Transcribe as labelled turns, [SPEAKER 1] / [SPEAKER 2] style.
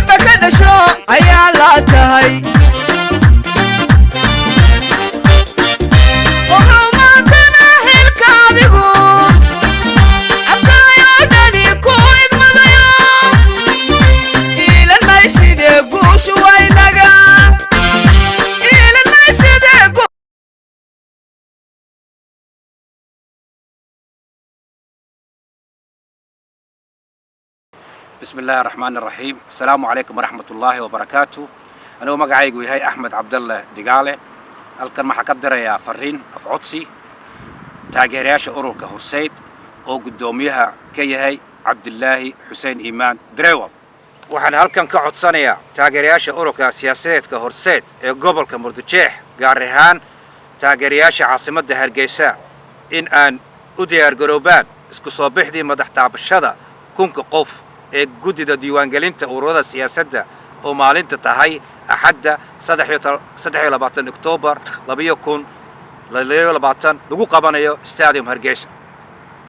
[SPEAKER 1] بكنا شو عيال تهي وهما كنا هالكاذبو عبقايا داني كويد مضيا إلى الميسيد قوش وينقا إلى الميسيد قوش.
[SPEAKER 2] بسم الله الرحمن الرحيم. السلام عليكم ورحمة الله وبركاته. أنا مقعيق وهي أحمد عبد الله دقالة. halkan waxaa ka dirayaa fariin af codsi taageerayaasha ururka Horseed oo gudoomiyaha ka yahay Cabdillaahi Xuseen Iimaan Dareewal. waxaan halkan ka codsanayaa taageerayaasha ururka siyaasadeedka Horseed ee gobolka Murujeex gaar ahaan taageerayaasha caasimadda Hargeysa in aan u diyaar garoobaan isku soo bixidii madax taabashada kunka qof ee gudida diiwaangelinta ururada siyaasadda oo maalinta tahay أحد 23 أكتوبر 2022 lagu qabanayo stadium Hargeysa.